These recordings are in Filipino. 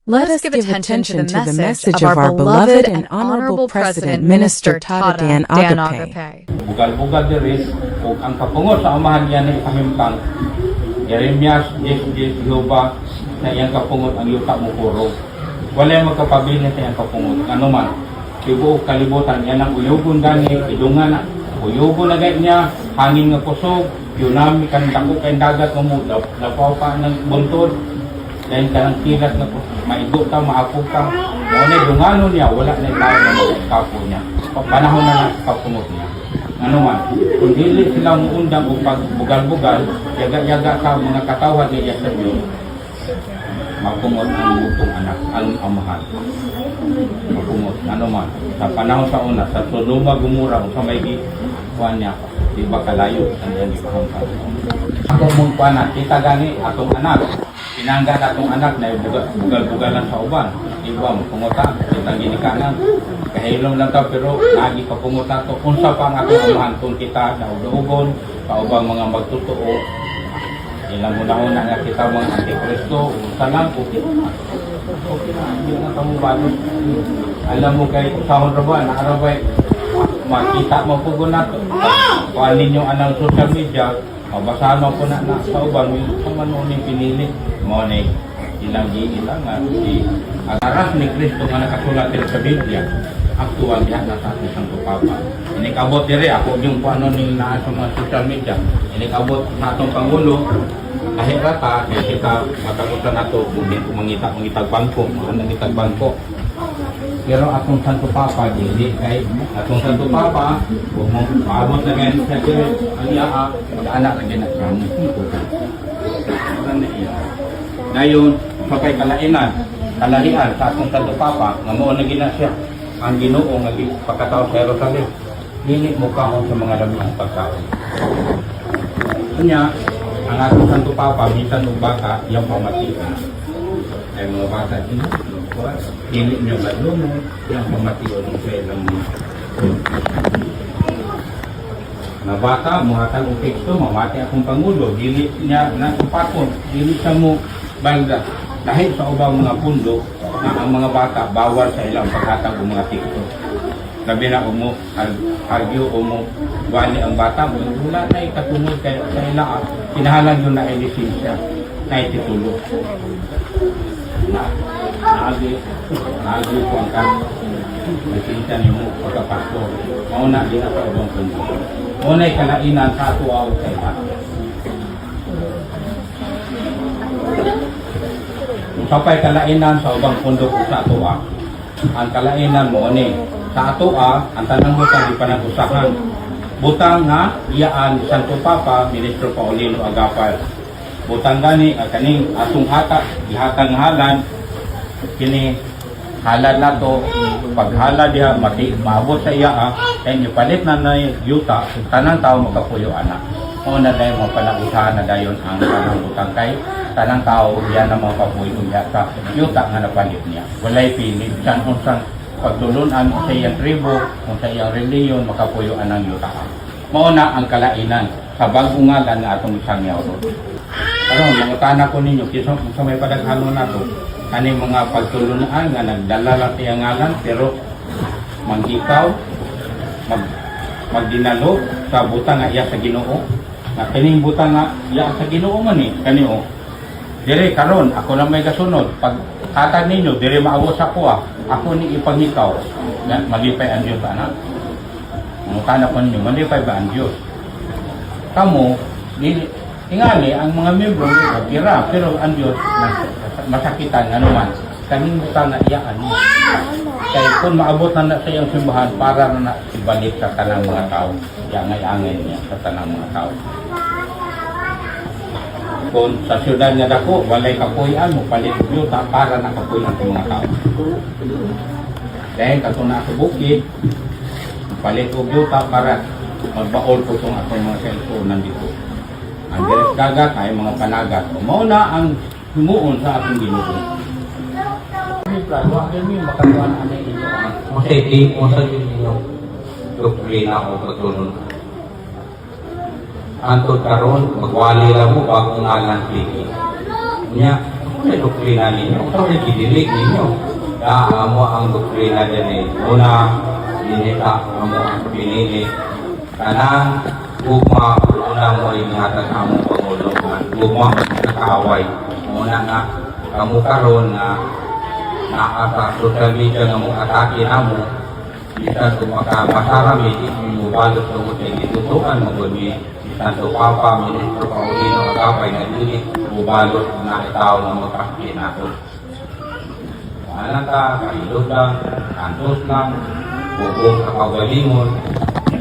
Let us give attention to the message of our beloved and honorable President, Minister Tata Dan Agape. Bugal-bugal diri ug ang kapungot sa amahan niya ni Kahimpang Jeremias 10:10 Jehovah na iyang kapungot ang yuta mo puro. Wala magkapabilin sa iyang kapungot. Ano man, tibuok kalibutan yan ang uyugon gani, idungan na. Uyugon na gayet niya, hangin nga kusog, yunami kan dako kay dagat mo lapaw pa ng buntod. Dahil ka ng kilat na maigo ka, maapog ka. Ngunit dungano niya, wala na tayo na magkapo niya. Panahon na kapungot niya. Ano man, kung dili sila muundang o pagbugal-bugal, yaga-yaga ka mga katawad niya sa Diyos, mapungot ang butong anak, ang amahan. Mapungot, ano man. Sa panahon sa una, sa Sodoma Gomora, kung sa may gikuhan niya, di ba kalayo, ang yan di pahampan. Ako mong kuhanan, kita gani atong anak. Pinanggan atong anak na bugal-bugalan sa uban. Iba mo, punguta, kitang ginikanan. Kahilom lang ka, pero lagi pa punguta to. Unsa pa ang atong amahan kung kita na ugon, kaubang mga magtutuo. Ilang una-una nga kita mga antikristo, unsa lang, okay na, hindi na kamo balo. Alam mo kay sahon rabuan, nakarabay, makita mo pugon na to. Kuhan ninyo anang social media, mabasahan mo po na sa uban, kung ano yung pinili. Money, ilang ilangan ang aras ni Kristo nga nakasulat sa Biblia, aktual diha na sa ating Santo Papa. Inikabot dire ako yung kung ano ning naa sa mga social media. Inikabot sa atong Pangulo, kahit rata, kita matagutan nato kung mangitag bangko, mangitag bangko. Pero atong Santo Papa, dili kay atong Santo Papa, kung maabot na ganyan sa ang iaa, anak na ganyan ang ngayon, kapay kalainan, kalalian sa atong Santo Papa, nga mo na gina siya, ang Ginoo nga pagkatao sa Jerusalem, hindi mo kaon sa mga lamang pagkaon. Kanya, ang atong Santo Papa, minsan ng baka, yung pamatian. Ay mga bata, hindi niyo malunod, yung pamatian ng sa ilang na bata, muhatag ang teksto, mamati akong Pangulo, dili niya nasupakon, dili siya mo banda. Dahil sa ubang mga pundo, na ang mga bata, bawal sa ilang paghatag ng mga teksto. Sabi na mo, argue o mo, bali ang bata mo, wala na ikatunod kayo sa ilang, kinahalang yun na lisensya, na ititulo. Naagi po ang kami. Lisensya niyo mo, pagkapastor. Mauna, di na sa ubang pundo. Unay kalainan sa ato aw sa iba. Sapay kalainan sa ubang pundok sa ato a. Ang kalainan mo ni sa ato a, ang tanang butang di panag-usahan. Butang nga iyaan Santo Papa, Ministro Paulino Agapay. Butang gani kaning atong hata, ihatag halan kini halad na to, paghala diha, maabot sa iya, kaya ipalit na na yuta, tanang tao magkapuyo anak. O na dahil mga palagusahan na dayon ang tanang butang kay, tanang tao yan na mga kapuyo niya sa yuta nga napalit niya. Walay pilit, siyan kung saan pagtulunan sa iyang tribo, kung sa iyang reliyon, makapuyo ang yuta. Mauna ang kalainan, sa bagong ngalan na atong isang yaw. Pero mga tanak ko ninyo, kung may padaghano na to, kaning mga pagtulunaan nga nagdala lang tiyang ngalan pero manghikaw magdinalo sa butang nga iya sa Ginoo nga kining butang nga iya sa Ginoo man ni kaniyo dire karon ako lang may kasunod pag hatag ninyo dire maabot sa ako ni ipanghikaw nga malipay ang Dios anak ang tanak ko ninyo malipay ba ang Dios kamo dili tingali ang mga membro nila pero ang Dios masakitan ano man kaning butang na iyaan kaya kung maabot na sa iyang simbahan para na ibalik sa tanang mga tao angay-angay niya sa tanang mga tao kung sa syudad nga dako walay kapuyan mo palit yuta para nakapuyan sa mga tao dahil katuna sa bukid palit og yuta para magbaol ko itong atong mga cellphone nandito ang direct dagat ay mga panagat mauna ang humuon sa ating Ginoo. Wag kami makatuan anay inyo. Masayti mo sa inyo doktrina o pagtulong. Antod karon magwali lang mo bagong alang pili. Nya may doktrina ninyo, ito may kidilig ninyo. Amo ang doktrina dyan eh. Una, inita amo ang pinili. Kanang gugma, una mo ay ihatag among Pangulo. Gugma, nakaaway. Una nga, kamu karon na naasa social media nga mong atake na mo. Bisan kung makamasarami, mo balot tungkol sa itutukan mo kung may Santo Papa, Ministro Paulino, Agapay na dili, bubalot na itaw na magkakit nato. Anak ka, kahilog lang, kantos lang, bubong sa kaugalingon,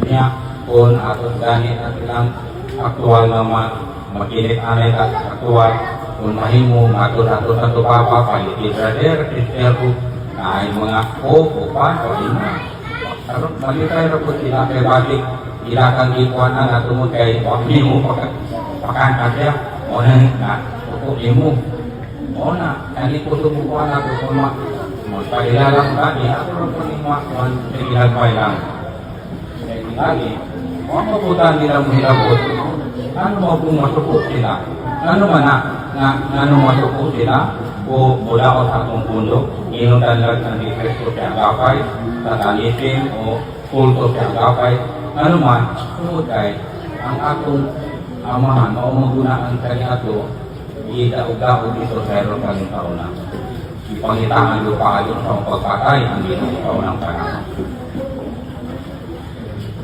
niya, kung atos ganit at ilang aktual naman, makinig anay at aktual, kung mahimo, matos-atos Santo Papa, palitin brother, Kristero, na ay mga upan, palina. Malitay na po sila kay balik, ilakang ikuanan na tumod kay wakli mo pakankat siya o na tukunin mo o na hindi ko tumukuan na ito kung magpailalang lagi ako rin po ni Makwan sa ginagpay lang kaya lagi kung ang mabutan nila mo hilabot ano mo kung masuko sila ano man ano masuko sila o mula ko sa atong pundo inutan lang ng Kristo sa agapay sa tanisim o kulto sa agapay ano man, sumod ay ang atong amahan o magunaan kay ato idaog-daog dito sa erong kaling taon na ipangitangan yung paayon sa pagpatay ang ginagawa ng panahon.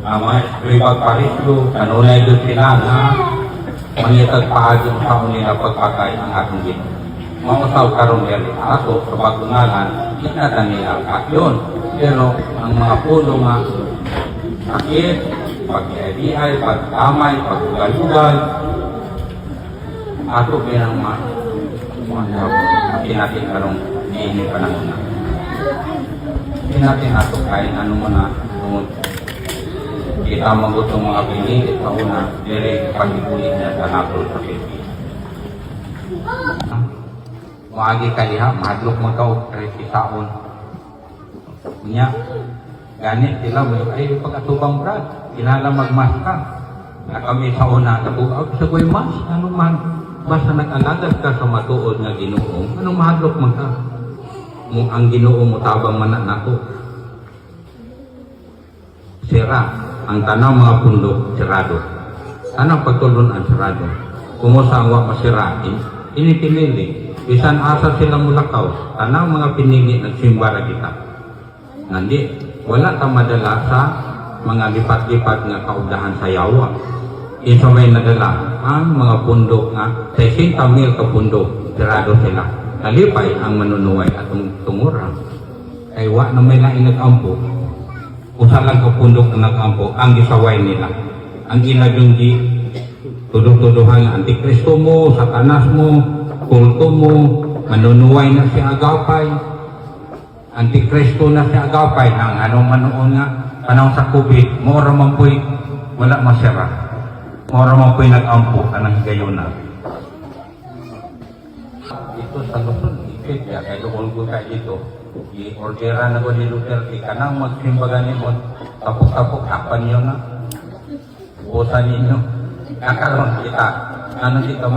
Mga pribag parisyo, kanunay doon sila na mangitag paayon sa nila pagpatay ang atong ginagawa. Mausaw karong yari ato sa bagungalan, inatan nila ang kasyon. Pero ang mga puno nga sakit, pag-iay, pag-tamay, pag-ugal-ugal, ato pinang mga natin karong diinin panahon na. Hindi natin ato kain ano mo na kita magutong mga pinigit sa una, dire pag-ibulit niya sa napol sa Pilipinas. Maagi kaliha, mahadlok mo ito, kasi taon. Niya, ganit sila mo ay pag-atubang brad kinala magmas ka na kami sa una nabukaw sa kuy mas ano man basta nag-alagas ka sa matuod na Ginoo anong mahadlok man ka mo ang Ginoo mo tabang man nako sira ang tanang mga pundok sirado tanang pagtulunan sirado kumusta ang wa masirain inipinili bisan asa sila mulakaw tanang mga pinili nagsimbara kita nandi wala ka madala sa mga lipat-lipat nga kaudahan sa yawa. Isa may nadala ang mga pundok nga 60,000 ka pundok, sirado sila. Kalipay ang manunuway atong tungura. Kay wa na may nainag-ampo. Usa lang ka pundok na nag-ampo, ang gisaway nila. Ang ginagyung di tuduh-tuduhan nga Antikristo mo, Satanas mo, kulto mo, manunuway na si Agapay. Antikristo na siya agapay ang anong manoon nga panahon sa COVID, mora man po'y wala masira. Mora man po'y nag-ampo anang gayon na. Ito sa Luzon, ipit ya, kaya doon ko kayo dito. I-ordera na ko ni Duterte, kanang magsimbaga ni mo, tapok-tapok, apan nyo na. Usan ninyo. Kakaroon kita, ano dito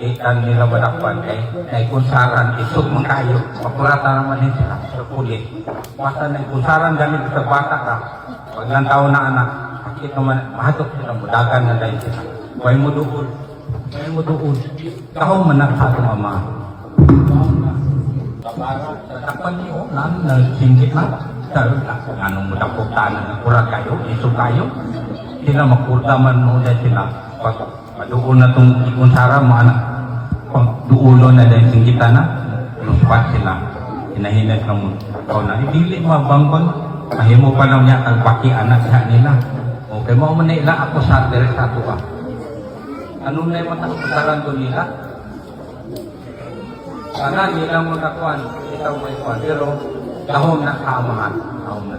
ikan nila badakpan kay kunsaran isog man kayo pakurata naman din sila sa kulit basta na kunsaran ganit sa bata ka pag lang taon na anak akit naman mahatok sila mudagan na dahil sila huwag mo doon kahong managhatong ama sa takpan niyo singgit na anong mudakoptanan na kurat kayo isog kayo sila makurdaman mo dahil sila pag doon na itong ikunsara mo anak pag duulo na dahil singgita na luspat sila hinahinag ka mo ikaw na ibili mabangbang mahimo pa lang niya kalpaki anak nila okay mo manila ako sa dire sa tuwa ano na yung matakusaran ko nila sana nila mo nakuan ikaw may kuan pero dahon na kamahan dahon na